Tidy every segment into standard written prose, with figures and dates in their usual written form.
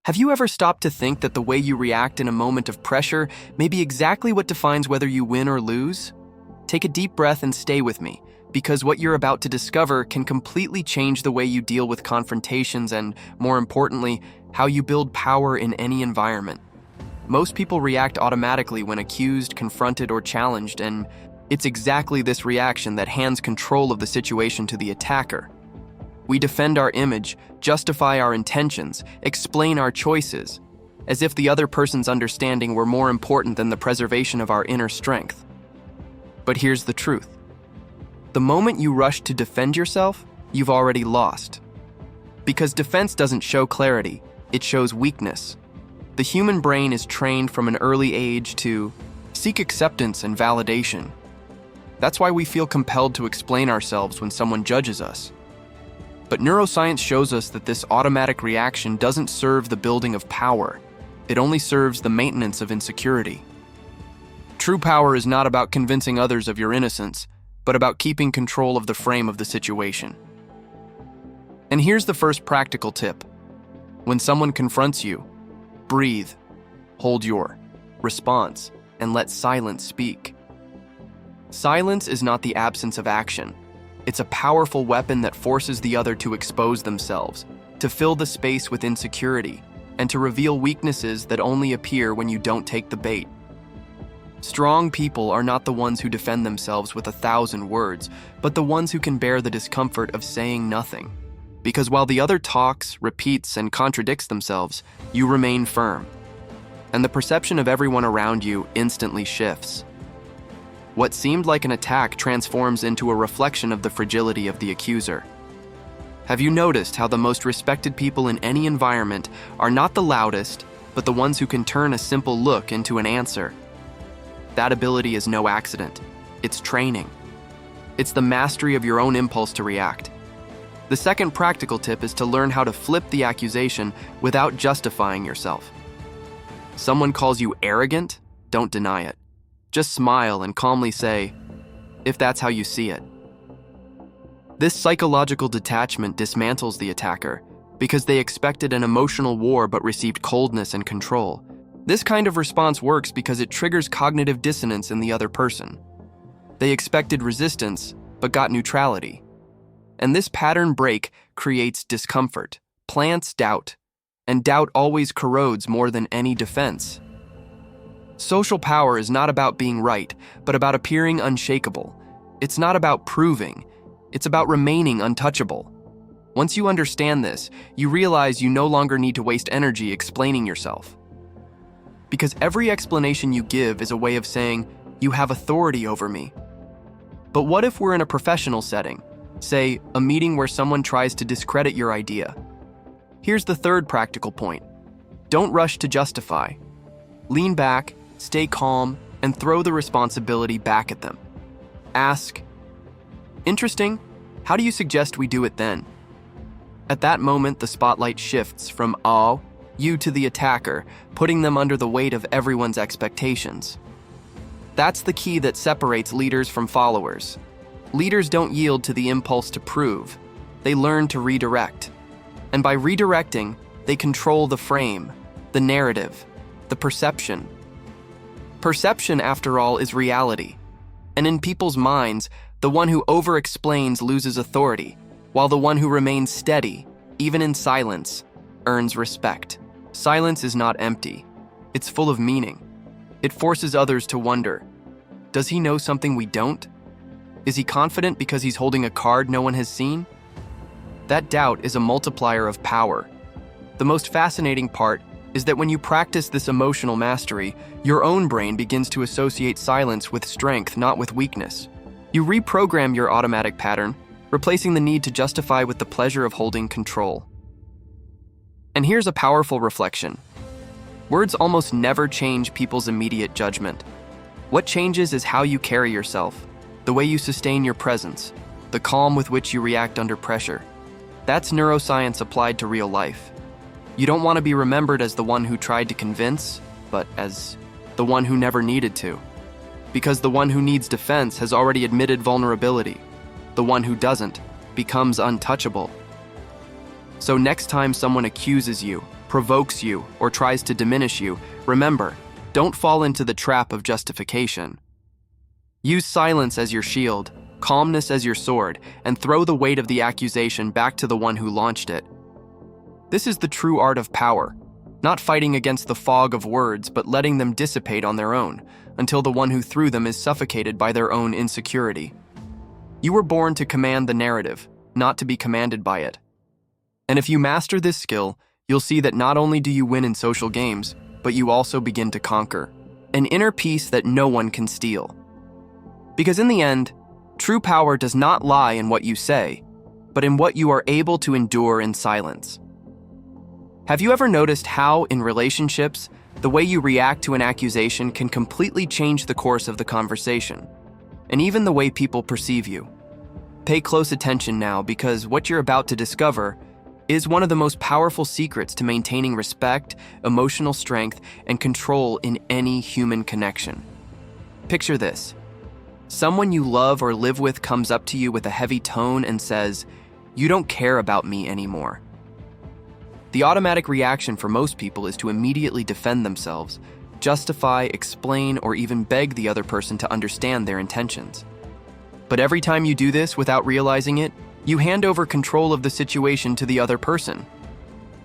Have you ever stopped to think that the way you react in a moment of pressure may be exactly what defines whether you win or lose? Take a deep breath and stay with me, because what you're about to discover can completely change the way you deal with confrontations and, more importantly, how you build power in any environment. Most people react automatically when accused, confronted, or challenged, and it's exactly this reaction that hands control of the situation to the attacker. We defend our image, justify our intentions, explain our choices, as if the other person's understanding were more important than the preservation of our inner strength. But here's the truth. The moment you rush to defend yourself, you've already lost. Because defense doesn't show clarity, it shows weakness. The human brain is trained from an early age to seek acceptance and validation. That's why we feel compelled to explain ourselves when someone judges us. But neuroscience shows us that this automatic reaction doesn't serve the building of power. It only serves the maintenance of insecurity. True power is not about convincing others of your innocence, but about keeping control of the frame of the situation. And here's the first practical tip. When someone confronts you, breathe, hold your response, and let silence speak. Silence is not the absence of action. It's a powerful weapon that forces the other to expose themselves, to fill the space with insecurity, and to reveal weaknesses that only appear when you don't take the bait. Strong people are not the ones who defend themselves with 1,000 words, but the ones who can bear the discomfort of saying nothing. Because while the other talks, repeats, and contradicts themselves, you remain firm. And the perception of everyone around you instantly shifts. What seemed like an attack transforms into a reflection of the fragility of the accuser. Have you noticed how the most respected people in any environment are not the loudest, but the ones who can turn a simple look into an answer? That ability is no accident. It's training. It's the mastery of your own impulse to react. The second practical tip is to learn how to flip the accusation without justifying yourself. Someone calls you arrogant? Don't deny it. Just smile and calmly say, if that's how you see it. This psychological detachment dismantles the attacker because they expected an emotional war but received coldness and control. This kind of response works because it triggers cognitive dissonance in the other person. They expected resistance but got neutrality. And this pattern break creates discomfort, plants doubt, and doubt always corrodes more than any defense. Social power is not about being right, but about appearing unshakable. It's not about proving, it's about remaining untouchable. Once you understand this, you realize you no longer need to waste energy explaining yourself. Because every explanation you give is a way of saying, you have authority over me. But what if we're in a professional setting? Say, a meeting where someone tries to discredit your idea. Here's the third practical point. Don't rush to justify. Lean back, stay calm, and throw the responsibility back at them. Ask, interesting, how do you suggest we do it then? At that moment, the spotlight shifts from you to the attacker, putting them under the weight of everyone's expectations. That's the key that separates leaders from followers. Leaders don't yield to the impulse to prove. They learn to redirect. And by redirecting, they control the frame, the narrative, the perception. Perception, after all, is reality. And in people's minds, the one who over-explains loses authority, while the one who remains steady, even in silence, earns respect. Silence is not empty. It's full of meaning. It forces others to wonder, does he know something we don't? Is he confident because he's holding a card no one has seen? That doubt is a multiplier of power. The most fascinating part is that when you practice this emotional mastery, your own brain begins to associate silence with strength, not with weakness. You reprogram your automatic pattern, replacing the need to justify with the pleasure of holding control. And here's a powerful reflection. Words almost never change people's immediate judgment. What changes is how you carry yourself, the way you sustain your presence, the calm with which you react under pressure. That's neuroscience applied to real life. You don't want to be remembered as the one who tried to convince, but as the one who never needed to. Because the one who needs defense has already admitted vulnerability. The one who doesn't becomes untouchable. So next time someone accuses you, provokes you, or tries to diminish you, remember, don't fall into the trap of justification. Use silence as your shield, calmness as your sword, and throw the weight of the accusation back to the one who launched it. This is the true art of power, not fighting against the fog of words, but letting them dissipate on their own, until the one who threw them is suffocated by their own insecurity. You were born to command the narrative, not to be commanded by it. And if you master this skill, you'll see that not only do you win in social games, but you also begin to conquer, an inner peace that no one can steal. Because in the end, true power does not lie in what you say, but in what you are able to endure in silence. Have you ever noticed how, in relationships, the way you react to an accusation can completely change the course of the conversation, and even the way people perceive you? Pay close attention now, because what you're about to discover is one of the most powerful secrets to maintaining respect, emotional strength, and control in any human connection. Picture this. Someone you love or live with comes up to you with a heavy tone and says, "You don't care about me anymore." The automatic reaction for most people is to immediately defend themselves, justify, explain, or even beg the other person to understand their intentions. But every time you do this without realizing it, you hand over control of the situation to the other person.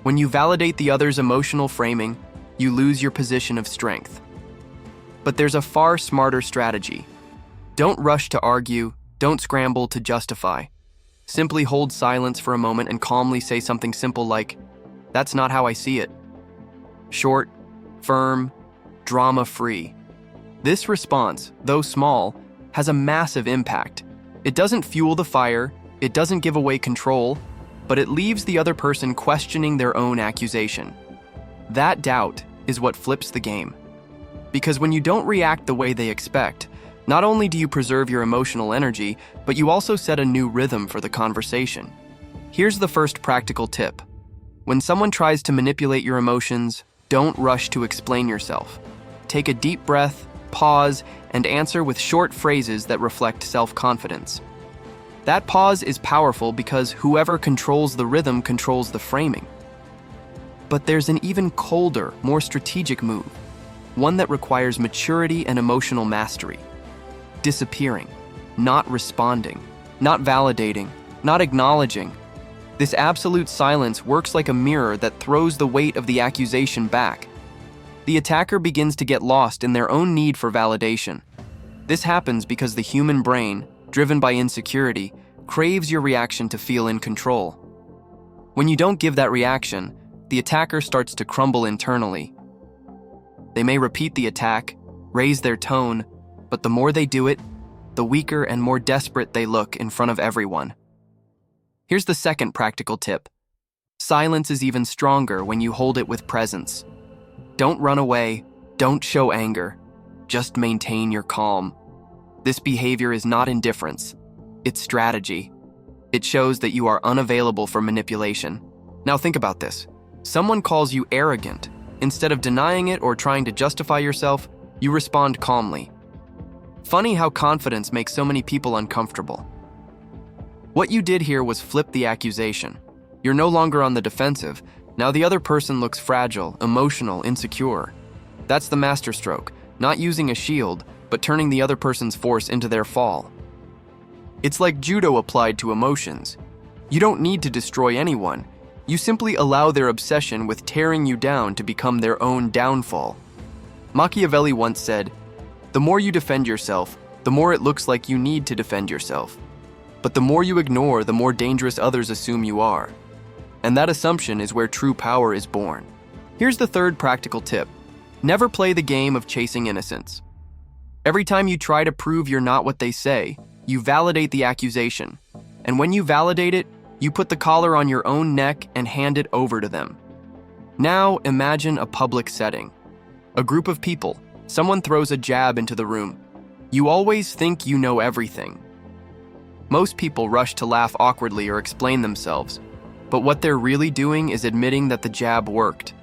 When you validate the other's emotional framing, you lose your position of strength. But there's a far smarter strategy. Don't rush to argue, don't scramble to justify. Simply hold silence for a moment and calmly say something simple like, "That's not how I see it." Short, firm, drama-free. This response, though small, has a massive impact. It doesn't fuel the fire, it doesn't give away control, but it leaves the other person questioning their own accusation. That doubt is what flips the game. Because when you don't react the way they expect, not only do you preserve your emotional energy, but you also set a new rhythm for the conversation. Here's the first practical tip. When someone tries to manipulate your emotions, don't rush to explain yourself. Take a deep breath, pause, and answer with short phrases that reflect self-confidence. That pause is powerful because whoever controls the rhythm controls the framing. But there's an even colder, more strategic move, one that requires maturity and emotional mastery. Disappearing, not responding, not validating, not acknowledging. This absolute silence works like a mirror that throws the weight of the accusation back. The attacker begins to get lost in their own need for validation. This happens because the human brain, driven by insecurity, craves your reaction to feel in control. When you don't give that reaction, the attacker starts to crumble internally. They may repeat the attack, raise their tone, but the more they do it, the weaker and more desperate they look in front of everyone. Here's the second practical tip. Silence is even stronger when you hold it with presence. Don't run away, don't show anger, just maintain your calm. This behavior is not indifference, it's strategy. It shows that you are unavailable for manipulation. Now think about this. Someone calls you arrogant. Instead of denying it or trying to justify yourself, you respond calmly. Funny how confidence makes so many people uncomfortable. What you did here was flip the accusation. You're no longer on the defensive. Now the other person looks fragile, emotional, insecure. That's the masterstroke, not using a shield, but turning the other person's force into their fall. It's like judo applied to emotions. You don't need to destroy anyone. You simply allow their obsession with tearing you down to become their own downfall. Machiavelli once said, "The more you defend yourself, the more it looks like you need to defend yourself. But the more you ignore, the more dangerous others assume you are." And that assumption is where true power is born. Here's the third practical tip. Never play the game of chasing innocence. Every time you try to prove you're not what they say, you validate the accusation. And when you validate it, you put the collar on your own neck and hand it over to them. Now imagine a public setting. A group of people. Someone throws a jab into the room. You always think you know everything. Most people rush to laugh awkwardly or explain themselves, but what they're really doing is admitting that the jab worked.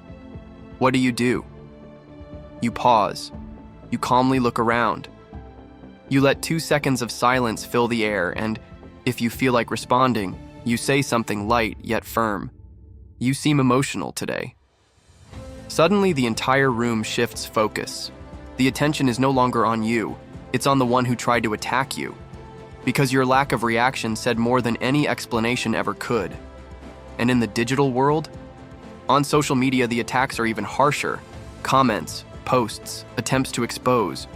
What do? You pause. You calmly look around. You let 2 seconds of silence fill the air, and if you feel like responding, you say something light yet firm. "You seem emotional today." Suddenly, the entire room shifts focus. The attention is no longer on you, it's on the one who tried to attack you, because your lack of reaction said more than any explanation ever could. And in the digital world, on social media, the attacks are even harsher. Comments, posts, attempts to expose.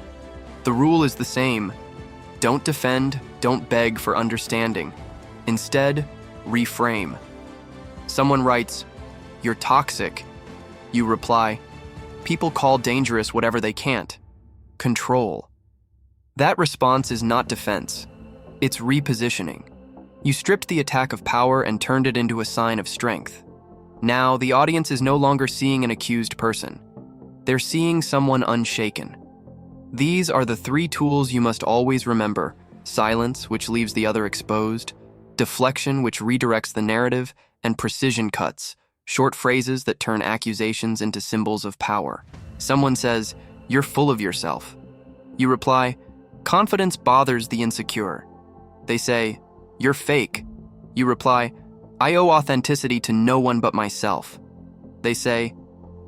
The rule is the same. Don't defend, don't beg for understanding. Instead, reframe. Someone writes, "You're toxic." You reply, "People call dangerous whatever they can't." Control. That response is not defense. It's repositioning. You stripped the attack of power and turned it into a sign of strength. Now, the audience is no longer seeing an accused person. They're seeing someone unshaken. These are the three tools you must always remember: silence, which leaves the other exposed; deflection, which redirects the narrative; and precision cuts, short phrases that turn accusations into symbols of power. Someone says, "You're full of yourself." You reply, "Confidence bothers the insecure." They say, "You're fake." You reply, "I owe authenticity to no one but myself." They say,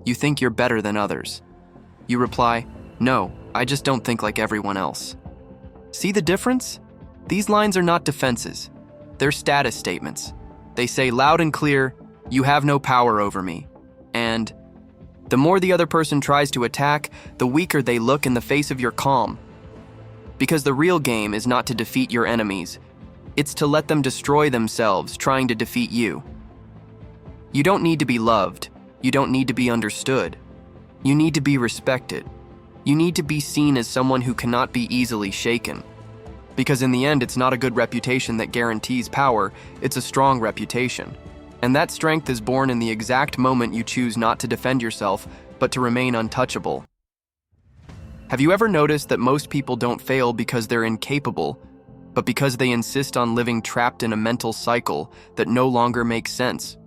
"You think you're better than others." You reply, "No, I just don't think like everyone else." See the difference? These lines are not defenses. They're status statements. They say loud and clear, "You have no power over me." And the more the other person tries to attack, the weaker they look in the face of your calm. Because the real game is not to defeat your enemies. It's to let them destroy themselves trying to defeat you. You don't need to be loved. You don't need to be understood. You need to be respected. You need to be seen as someone who cannot be easily shaken. Because in the end, it's not a good reputation that guarantees power, it's a strong reputation. And that strength is born in the exact moment you choose not to defend yourself, but to remain untouchable. Have you ever noticed that most people don't fail because they're incapable, but because they insist on living trapped in a mental cycle that no longer makes sense?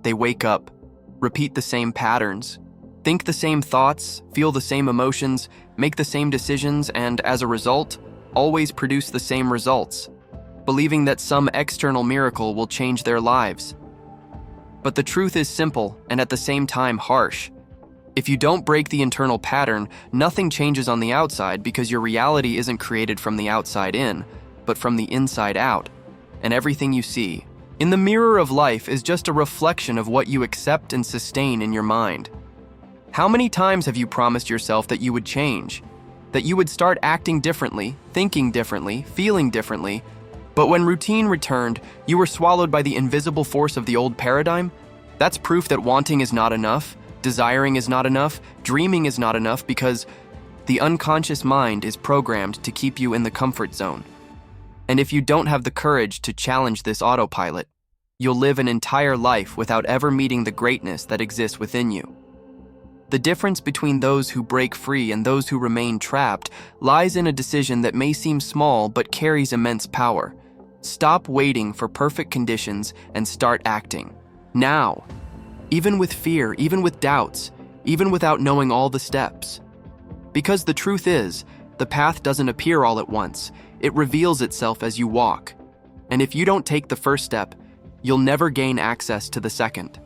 They wake up, repeat the same patterns, think the same thoughts, feel the same emotions, make the same decisions, and as a result, always produce the same results, believing that some external miracle will change their lives. But the truth is simple and at the same time harsh. If you don't break the internal pattern, nothing changes on the outside because your reality isn't created from the outside in, but from the inside out. And everything you see in the mirror of life is just a reflection of what you accept and sustain in your mind. How many times have you promised yourself that you would change? That you would start acting differently, thinking differently, feeling differently, but when routine returned, you were swallowed by the invisible force of the old paradigm? That's proof that wanting is not enough, desiring is not enough, dreaming is not enough, because the unconscious mind is programmed to keep you in the comfort zone. And if you don't have the courage to challenge this autopilot, you'll live an entire life without ever meeting the greatness that exists within you. The difference between those who break free and those who remain trapped lies in a decision that may seem small but carries immense power. Stop waiting for perfect conditions and start acting. Now. Even with fear, even with doubts, even without knowing all the steps. Because the truth is, the path doesn't appear all at once. It reveals itself as you walk. And if you don't take the first step, you'll never gain access to the second.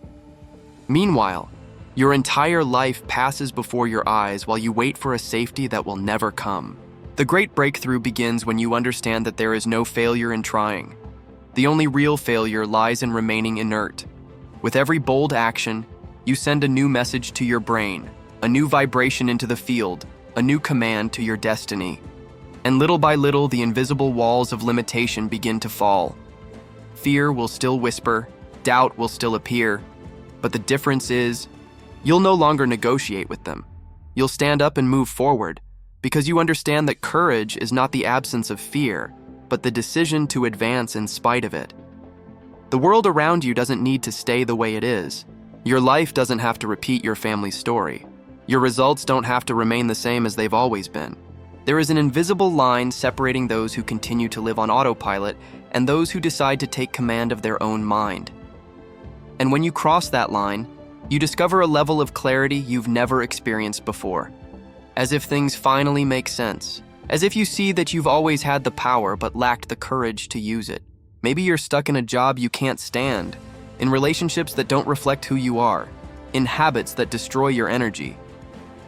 Meanwhile, your entire life passes before your eyes while you wait for a safety that will never come. The great breakthrough begins when you understand that there is no failure in trying. The only real failure lies in remaining inert. With every bold action, you send a new message to your brain, a new vibration into the field, a new command to your destiny. And little by little, the invisible walls of limitation begin to fall. Fear will still whisper, doubt will still appear, but the difference is, you'll no longer negotiate with them. You'll stand up and move forward, because you understand that courage is not the absence of fear, but the decision to advance in spite of it. The world around you doesn't need to stay the way it is. Your life doesn't have to repeat your family's story. Your results don't have to remain the same as they've always been. There is an invisible line separating those who continue to live on autopilot and those who decide to take command of their own mind. And when you cross that line, you discover a level of clarity you've never experienced before. As if things finally make sense. As if you see that you've always had the power but lacked the courage to use it. Maybe you're stuck in a job you can't stand, in relationships that don't reflect who you are, in habits that destroy your energy.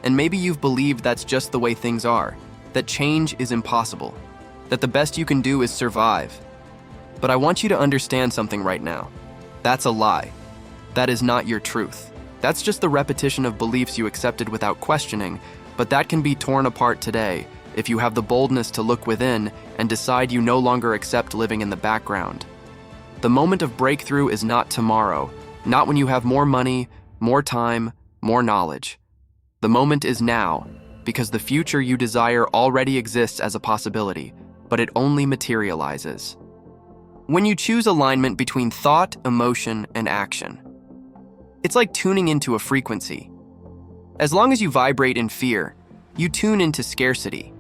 And maybe you've believed that's just the way things are, that change is impossible, that the best you can do is survive. But I want you to understand something right now. That's a lie. That is not your truth. That's just the repetition of beliefs you accepted without questioning, but that can be torn apart today if you have the boldness to look within and decide you no longer accept living in the background. The moment of breakthrough is not tomorrow, not when you have more money, more time, more knowledge. The moment is now, because the future you desire already exists as a possibility, but it only materializes when you choose alignment between thought, emotion, and action. It's like tuning into a frequency. As long as you vibrate in fear, you tune into scarcity.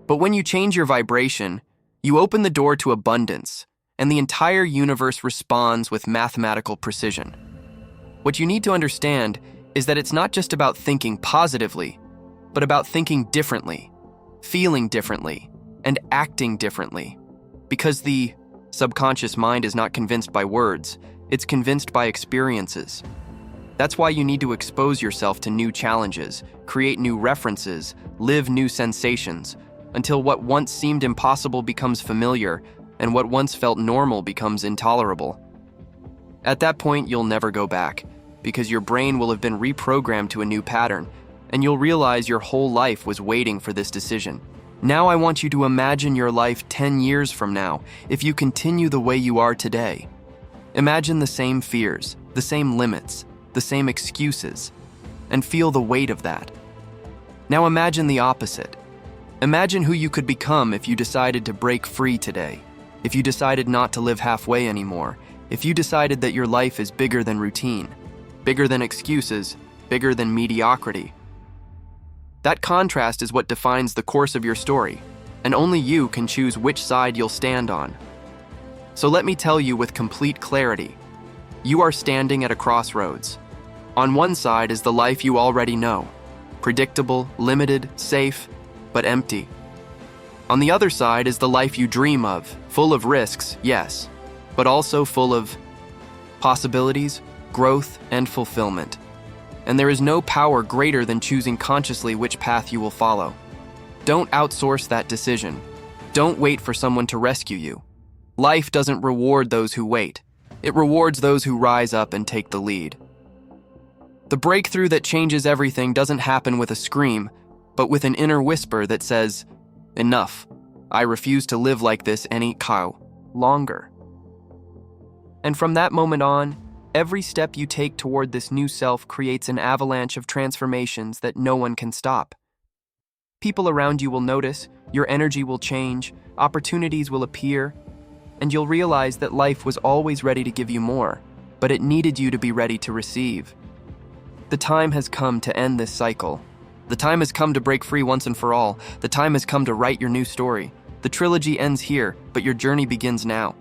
But when you change your vibration, you open the door to abundance, and the entire universe responds with mathematical precision. What you need to understand is that it's not just about thinking positively, but about thinking differently, feeling differently, and acting differently. Because the subconscious mind is not convinced by words, it's convinced by experiences. That's why you need to expose yourself to new challenges, create new references, live new sensations, until what once seemed impossible becomes familiar, and what once felt normal becomes intolerable. At that point, you'll never go back, because your brain will have been reprogrammed to a new pattern, and you'll realize your whole life was waiting for this decision. Now I want you to imagine your life 10 years from now, if you continue the way you are today. Imagine the same fears, the same limits, the same excuses, and feel the weight of that. Now imagine the opposite. Imagine who you could become if you decided to break free today, if you decided not to live halfway anymore, if you decided that your life is bigger than routine, bigger than excuses, bigger than mediocrity. That contrast is what defines the course of your story, and only you can choose which side you'll stand on. So let me tell you with complete clarity, you are standing at a crossroads. On one side is the life you already know, predictable, limited, safe, but empty. On the other side is the life you dream of, full of risks, yes, but also full of possibilities, growth, and fulfillment. And there is no power greater than choosing consciously which path you will follow. Don't outsource that decision. Don't wait for someone to rescue you. Life doesn't reward those who wait. It rewards those who rise up and take the lead. The breakthrough that changes everything doesn't happen with a scream, but with an inner whisper that says, "Enough. I refuse to live like this any longer." And from that moment on, every step you take toward this new self creates an avalanche of transformations that no one can stop. People around you will notice, your energy will change, opportunities will appear, and you'll realize that life was always ready to give you more, but it needed you to be ready to receive. The time has come to end this cycle. The time has come to break free once and for all. The time has come to write your new story. The trilogy ends here, but your journey begins now.